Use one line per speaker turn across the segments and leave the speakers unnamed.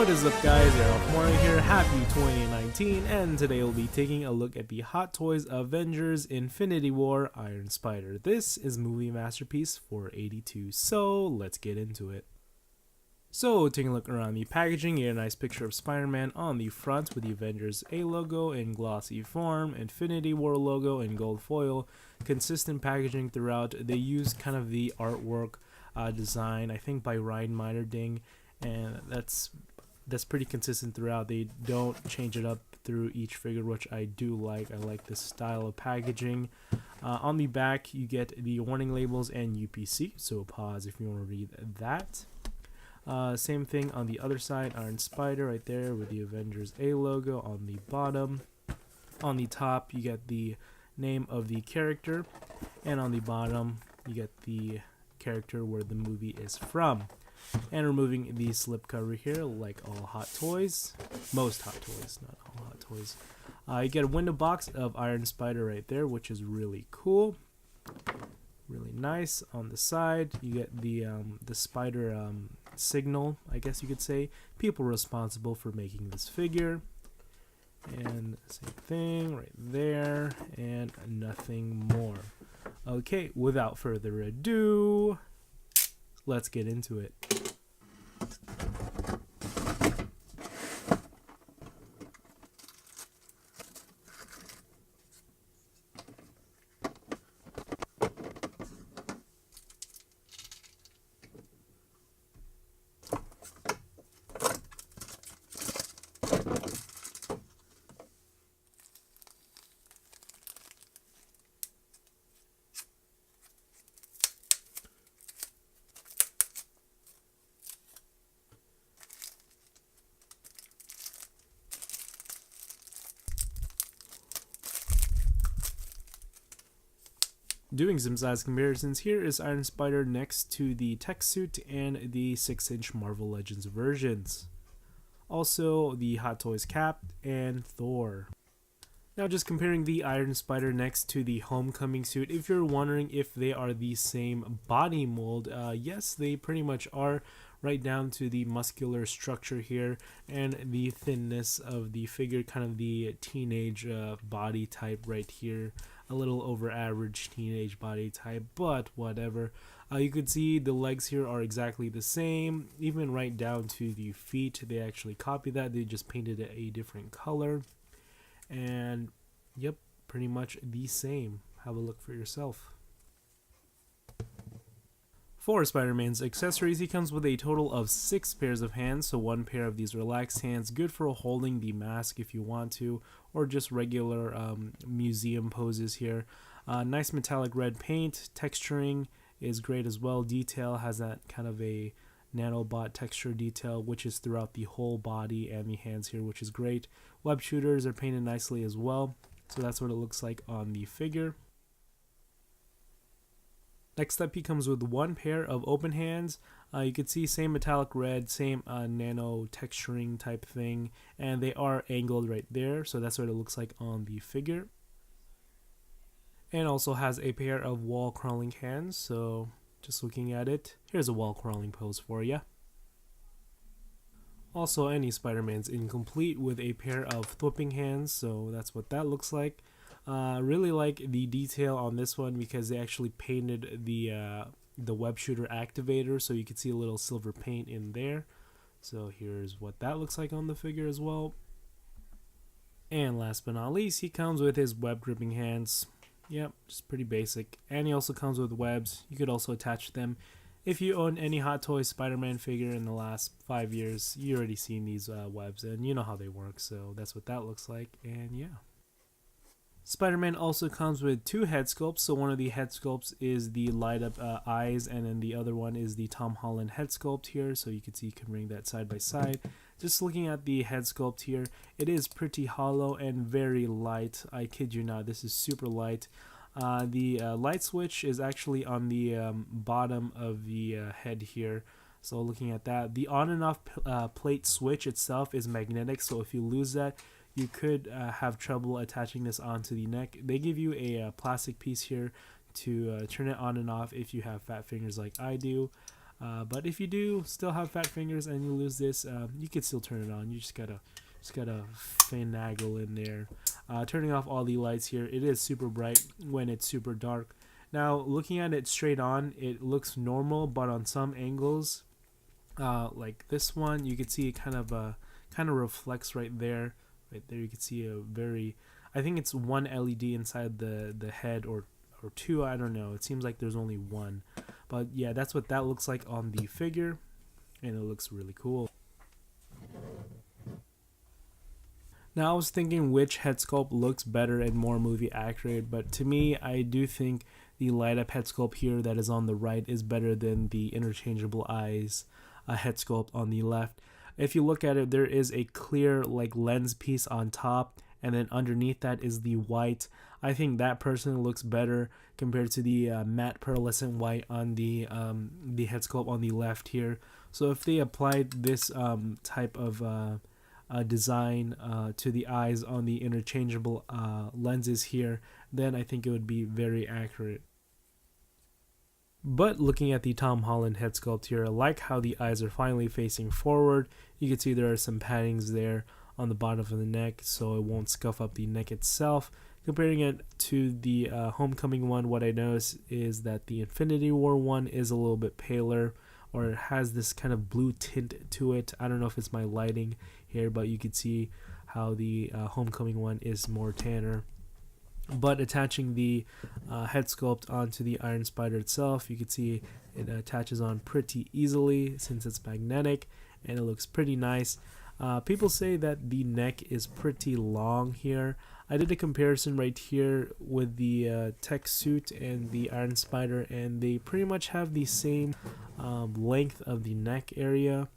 What is up, guys? Arolf here. Happy 2019, and today we'll be taking a look at the Hot Toys Avengers Infinity War Iron Spider. This is movie masterpiece 482, so let's get into it. So, taking a look around the packaging, you get a nice picture of Spider-Man on the front with the Avengers A logo in glossy form, Infinity War logo in gold foil, consistent packaging throughout. They use kind of the artwork design, I think by Ryan Meinerding, and that's pretty consistent throughout. They don't change it up through each figure, which I do like. I like this style of packaging. On the back, you get the warning labels and UPC, so pause if you want to read that. Same thing on the other side, Iron Spider right there with the Avengers A logo on the bottom. On the top, you get the name of the character, and on the bottom, you get the character where the movie is from. And removing the slipcover here, like all Hot Toys. Most Hot Toys, not all Hot Toys. You get a window box of Iron Spider right there, which is really cool. Really nice. On the side, you get the spider signal, I guess you could say. People responsible for making this figure. And same thing right there. And nothing more. Okay, without further ado, let's get into it. Doing some size comparisons, here is Iron Spider next to the tech suit and the 6-inch Marvel Legends versions. Also the Hot Toys Cap and Thor. Now just comparing the Iron Spider next to the Homecoming suit, if you're wondering if they are the same body mold, yes, they pretty much are, right down to the muscular structure here and the thinness of the figure, kind of the teenage body type right here. A little over average teenage body type, but whatever. You could see the legs here are exactly the same, even right down to the feet. They actually copied that. They just painted it a different color. And yep, pretty much the same. Have a look for yourself. For Spider-Man's accessories, he comes with a total of 6 pairs of hands, so 1 pair of these relaxed hands, good for holding the mask if you want to, or just regular museum poses here. Nice metallic red paint, texturing is great as well. Detail has that kind of a nanobot texture detail, which is throughout the whole body and the hands here, which is great. Web shooters are painted nicely as well, so that's what it looks like on the figure. Next up, he comes with 1 pair of open hands. You can see same metallic red, same nano texturing type thing, and they are angled right there, so that's what it looks like on the figure. And also has a pair of wall crawling hands, so just looking at it, here's a wall crawling pose for you. Also, any Spider-Man's incomplete with a pair of thwipping hands, so that's what that looks like. Really like the detail on this one because they actually painted the web shooter activator, so you can see a little silver paint in there. So here's what that looks like on the figure as well. And last but not least, he comes with his web gripping hands. Yep, just pretty basic. And he also comes with webs. You could also attach them. If you own any Hot Toys Spider-Man figure in the last 5 years, you already seen these webs and you know how they work, so that's what that looks like. And yeah. Spider-Man also comes with 2 head sculpts, so one of the head sculpts is the light up eyes, and then the other one is the Tom Holland head sculpt here, so you can see you can bring that side by side. Just looking at the head sculpt here, it is pretty hollow and very light. I kid you not, this is super light. The light switch is actually on the bottom of the head here. So looking at that, the on and off plate switch itself is magnetic, so if you lose that, you could have trouble attaching this onto the neck. They give you a plastic piece here to turn it on and off if you have fat fingers like I do. But if you do still have fat fingers and you lose this, you can still turn it on. You just gotta finagle in there. Turning off all the lights here. It is super bright when it's super dark. Now looking at it straight on, it looks normal, but on some angles, like this one, you can see it kind of reflects right there. Right there, you can see a very, I think it's one LED inside the head, or two. I don't know. It seems like there's only one, but yeah, that's what that looks like on the figure, and it looks really cool. Now I was thinking which head sculpt looks better and more movie accurate, but to me, I do think the light up head sculpt here that is on the right is better than the interchangeable eyes head sculpt on the left. If you look at it, there is a clear like lens piece on top, and then underneath that is the white. I think that personally looks better compared to the matte pearlescent white on the head sculpt on the left here. So if they applied this type of design to the eyes on the interchangeable lenses here, then I think it would be very accurate. But looking at the Tom Holland head sculpt here, I like how the eyes are finally facing forward. You can see there are some paddings there on the bottom of the neck, so it won't scuff up the neck itself. Comparing it to the Homecoming one, what I noticed is that the Infinity War one is a little bit paler, or it has this kind of blue tint to it. I don't know if it's my lighting here, but you can see how the Homecoming one is more tanner. But attaching the head sculpt onto the Iron Spider itself, you can see it attaches on pretty easily since it's magnetic, and it looks pretty nice. People say that the neck is pretty long here. I did a comparison right here with the tech suit and the Iron Spider, and they pretty much have the same length of the neck area.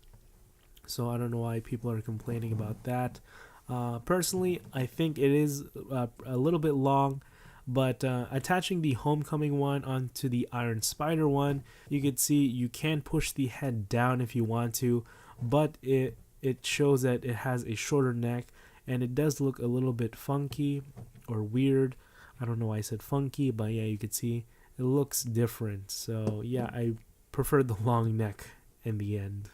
So I don't know why people are complaining about that. Personally, I think it is a little bit long, but attaching the Homecoming one onto the Iron Spider one, you can see you can push the head down if you want to, but it shows that it has a shorter neck, and it does look a little bit funky or weird. I don't know why I said funky, but yeah, you can see it looks different. So yeah, I prefer the long neck in the end.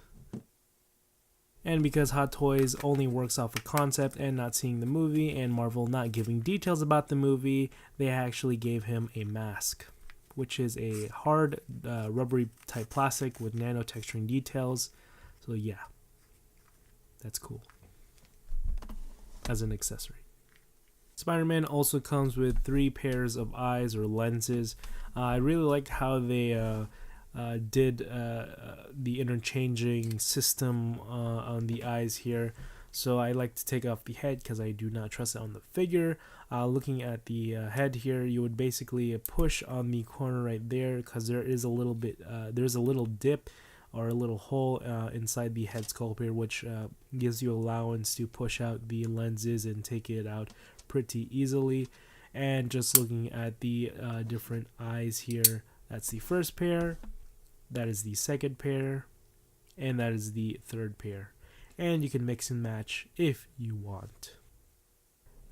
And because Hot Toys only works off a concept and not seeing the movie, and Marvel not giving details about the movie, they actually gave him a mask, which is a hard rubbery type plastic with nano texturing details. So yeah, that's cool as an accessory. Spider-Man also comes with 3 pairs of eyes or lenses. I really like how they did the interchanging system on the eyes here. So I like to take off the head because I do not trust it on the figure. Looking at the head here, you would basically push on the corner right there because there is a little bit, there's a little dip or a little hole inside the head sculpt here, which gives you allowance to push out the lenses and take it out pretty easily. And just looking at the different eyes here, that's the first pair, that is the second pair, and that is the third pair. And you can mix and match if you want.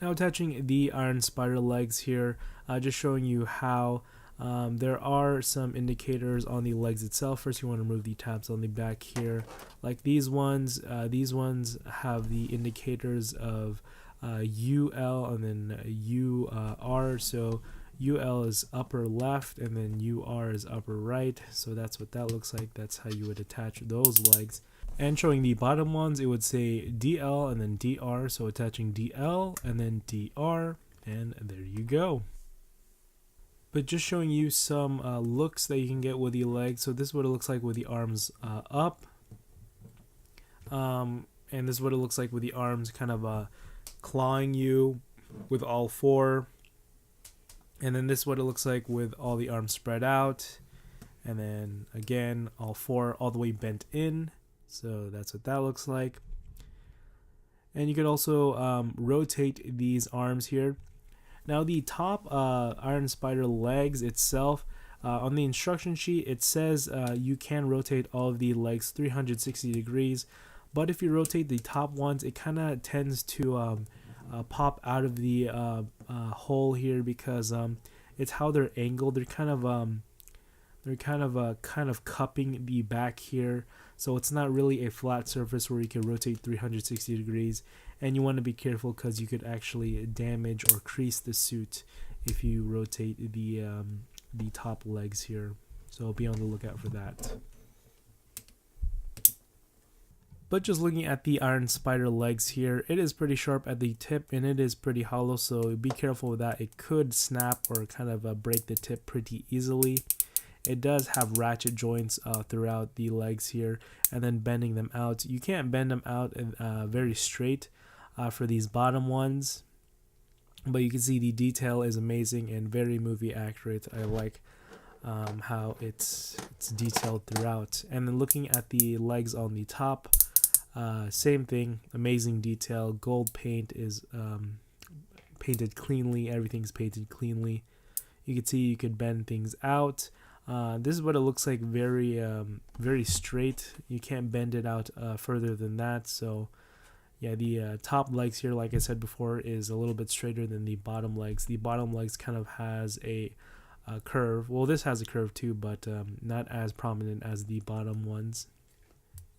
Now attaching the Iron Spider legs here, just showing you how there are some indicators on the legs itself. First, you want to remove the tabs on the back here. Like these ones have the indicators of UL and then UR. So UL is upper left and then UR is upper right. So that's what that looks like. That's how you would attach those legs. And showing the bottom ones, it would say DL and then DR. So attaching DL and then DR, and there you go. But just showing you some looks that you can get with the legs. So this is what it looks like with the arms up. And this is what it looks like with the arms kind of clawing you with all 4. And then this is what it looks like with all the arms spread out. And then again, all 4 all the way bent in. So that's what that looks like. And you could also rotate these arms here. Now the top Iron Spider legs itself, on the instruction sheet, it says you can rotate all of the legs 360 degrees. But if you rotate the top ones, it kind of tends to pop out of the hole here because it's how they're angled. They're kind of They're kind of cupping the back here, so it's not really a flat surface where you can rotate 360 degrees. And you want to be careful because you could actually damage or crease the suit if you rotate the top legs here. So be on the lookout for that. But just looking at the Iron Spider legs here, it is pretty sharp at the tip and it is pretty hollow, so be careful with that. It could snap or kind of break the tip pretty easily. It does have ratchet joints throughout the legs here, and then bending them out. You can't bend them out very straight for these bottom ones, but you can see the detail is amazing and very movie accurate. I like how it's detailed throughout. And then looking at the legs on the top, same thing, amazing detail. Gold paint is painted cleanly, everything's painted cleanly. You can see you could bend things out. This is what it looks like, very straight. You can't bend it out further than that. So yeah, the top legs here, like I said before, is a little bit straighter than the bottom legs. The bottom legs kind of has a curve. Well, this has a curve too, but not as prominent as the bottom ones.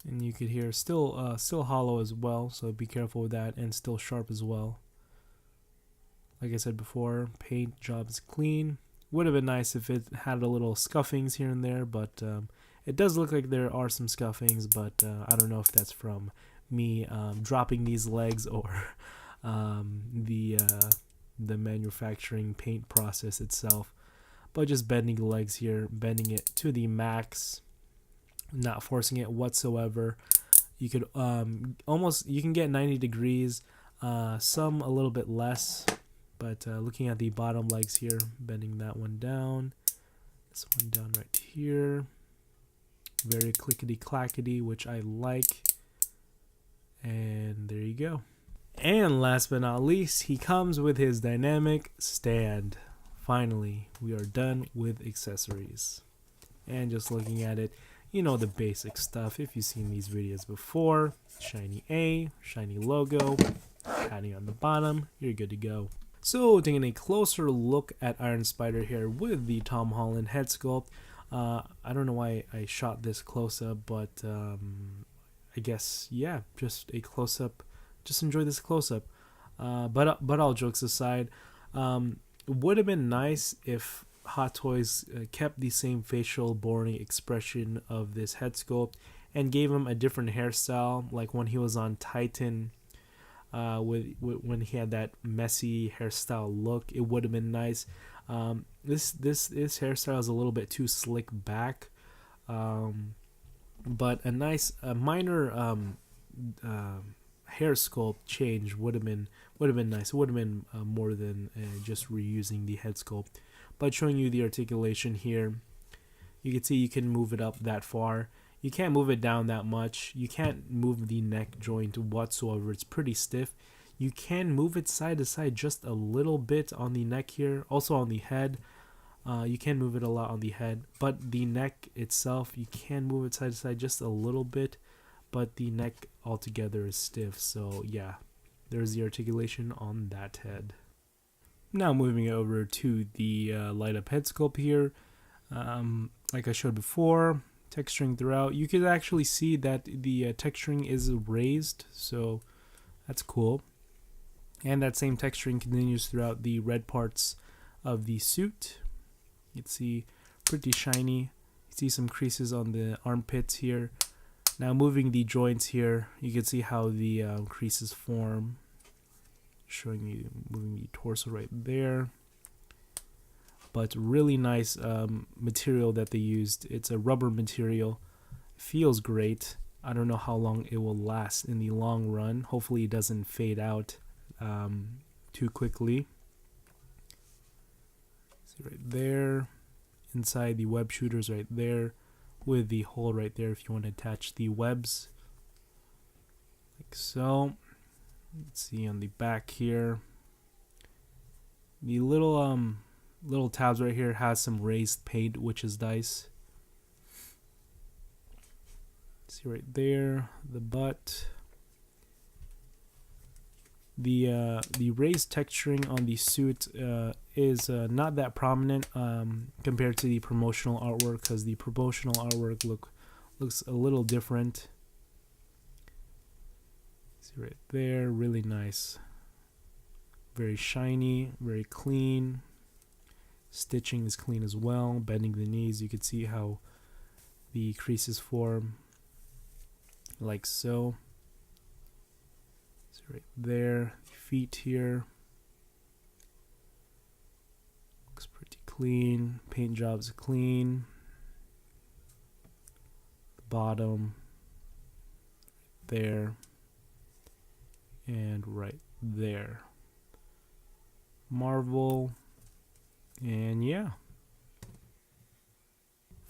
And you could hear still hollow as well, so be careful with that, and still sharp as well. Like I said before, paint job is clean. Would have been nice if it had a little scuffings here and there, but it does look like there are some scuffings, but I don't know if that's from me dropping these legs or the manufacturing paint process itself. But just bending the legs here, bending it to the max, not forcing it whatsoever. You could you can get 90 degrees, some a little bit less, but looking at the bottom legs here, bending that one down, this one down right here, very clickety clackety, which I like. And there you go. And last but not least, he comes with his dynamic stand. Finally, we are done with accessories. And just looking at it, you know the basic stuff. If you've seen these videos before, shiny A, shiny logo, padding on the bottom, you're good to go. So taking a closer look at Iron Spider here with the Tom Holland head sculpt. I don't know why I shot this close up, but I guess, yeah, just a close up. Just enjoy this close up. But all jokes aside, would have been nice if Hot Toys kept the same facial boring expression of this head sculpt and gave him a different hairstyle, like when he was on Titan, when he had that messy hairstyle look. It would have been nice. This hairstyle is a little bit too slick back, but a minor hair sculpt change would have been nice. It would have been more than just reusing the head sculpt. But showing you the articulation here, you can see you can move it up that far. You can't move it down that much. You can't move the neck joint whatsoever. It's pretty stiff. You can move it side to side just a little bit on the neck here. Also on the head. You can move it a lot on the head. But the neck itself, you can move it side to side just a little bit. But the neck altogether is stiff. So yeah, there's the articulation on that head. Now moving over to the light up head sculpt here. Like I showed before, texturing throughout. You could actually see that the texturing is raised, so that's cool. And that same texturing continues throughout the red parts of the suit. You can see pretty shiny. You see some creases on the armpits here. Now moving the joints here, you can see how the creases form. Showing you moving the torso right there. But really nice material that they used. It's a rubber material. Feels great. I don't know how long it will last in the long run. Hopefully it doesn't fade out too quickly. See right there. Inside the web shooters right there. With the hole right there if you want to attach the webs. Like so. Let's see on the back here. The little tabs right here has some raised paint, which is nice. See right there, the butt. The raised texturing on the suit is not that prominent compared to the promotional artwork, because the promotional artwork looks a little different. See right there, really nice, very shiny, very clean. Stitching is clean as well. Bending the knees, you can see how the creases form, like so. So right there, the feet here, looks pretty clean. Paint job's clean. The bottom, there, and right there. Marvel, and yeah.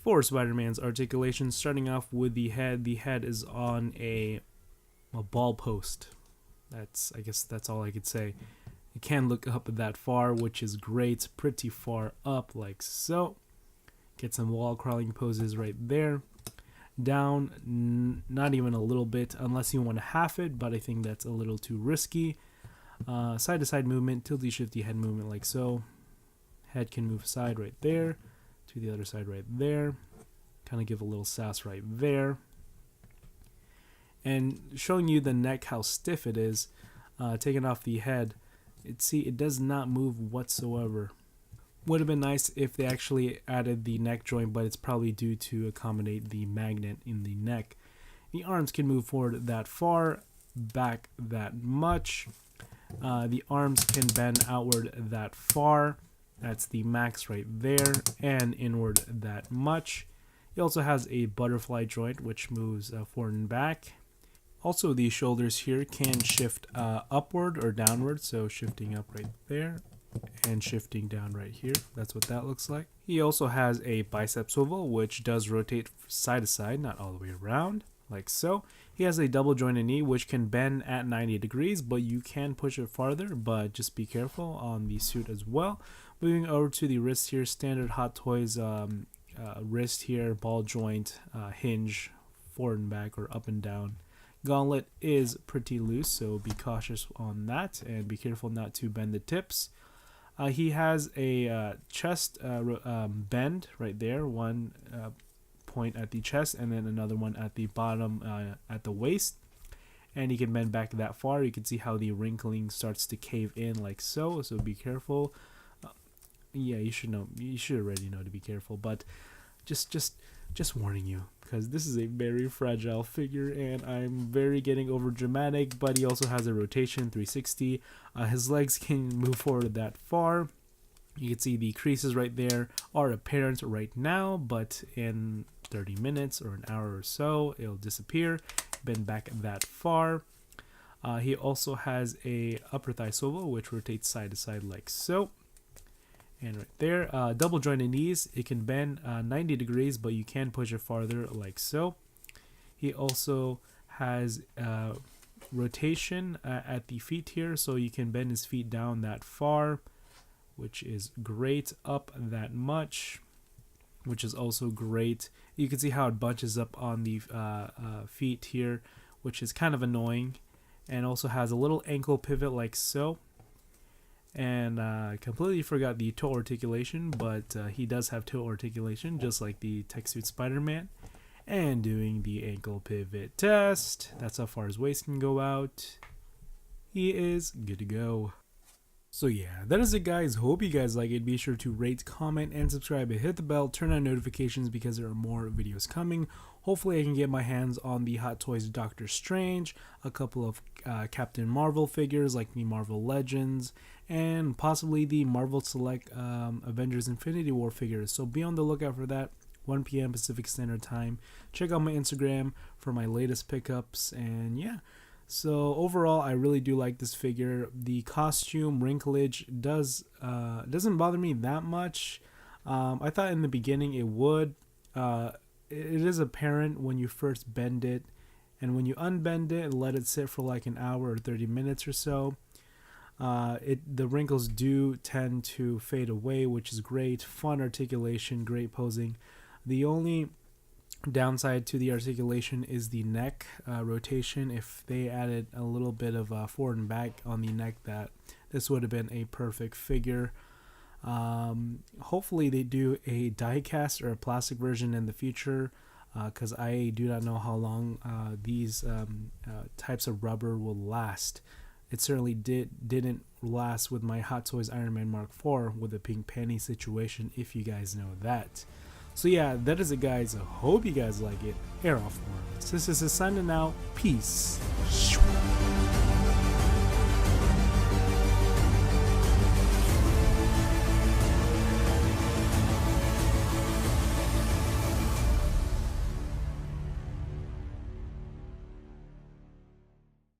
For Spider-Man's articulation, starting off with the head is on a ball post. I guess that's all I could say. You can look up that far, which is great. Pretty far up, like so. Get some wall crawling poses right there. Down, not even a little bit, unless you want to half it, but I think that's a little too risky. Side to side movement, tilty shifty head movement, like so. Head can move aside right there, to the other side right there. Kind of give a little sass right there. And showing you the neck, how stiff it is, taking off the head, it does not move whatsoever. Would have been nice if they actually added the neck joint, but it's probably due to accommodate the magnet in the neck. The arms can move forward that far, back that much. The arms can bend outward that far. That's the max right there, and inward that much. He also has a butterfly joint, which moves forward and back. Also, the shoulders here can shift upward or downward, so shifting up right there and shifting down right here. That's what that looks like. He also has a bicep swivel, which does rotate side to side, not all the way around, like so. He has a double jointed knee, which can bend at 90 degrees, but you can push it farther, but just be careful on the suit as well. Moving over to the wrist here, standard Hot Toys wrist here, ball joint, hinge, forward and back or up and down. Gauntlet is pretty loose, so be cautious on that and be careful not to bend the tips. He has a chest bend right there, one point at the chest and then another one at the bottom at the waist. And he can bend back that far. You can see how the wrinkling starts to cave in like so, so be careful. Yeah, you should know. You should already know to be careful, but just warning you, because this is a very fragile figure, and I'm very getting over dramatic. But he also has a rotation 360. His legs can move forward that far. You can see the creases right there are apparent right now, but in 30 minutes or an hour or so, it'll disappear. Bend back that far. He also has a upper thigh swivel, which rotates side to side like so. And right there, double jointed knees, it can bend 90 degrees, but you can push it farther like so. He also has rotation at the feet here, so you can bend his feet down that far, which is great, up that much, which is also great. You can see how it bunches up on the feet here, which is kind of annoying, and also has a little ankle pivot like so. And I completely forgot the toe articulation, but he does have toe articulation, just like the Tech Suit Spider-Man. And doing the ankle pivot test, that's how far his waist can go out. He is good to go. So yeah, that is it guys. Hope you guys like it. Be sure to rate, comment, and subscribe, and hit the bell, turn on notifications because there are more videos coming. Hopefully I can get my hands on the Hot Toys Doctor Strange, a couple of Captain Marvel figures like the Marvel Legends, and possibly the Marvel Select Avengers Infinity War figures. So be on the lookout for that, 1 p.m. Pacific Standard Time. Check out my Instagram for my latest pickups, and yeah. So overall, I really do like this figure. The costume wrinklage doesn't bother me that much. I thought in the beginning it would. It is apparent when you first bend it, and when you unbend it and let it sit for like an hour or 30 minutes or so, the wrinkles do tend to fade away, which is great. Fun articulation, great posing. The only Downside to the articulation is the neck rotation. If they added a little bit of forward and back on the neck, that this would have been a perfect figure. Hopefully they do a die cast or a plastic version in the future, because I do not know how long these types of rubber will last. It certainly didn't last with my Hot Toys Iron Man Mark IV with the pink panty situation, if you guys know that. So yeah, that is it, guys. I hope you guys like it. Arolf, this is signing out. Peace.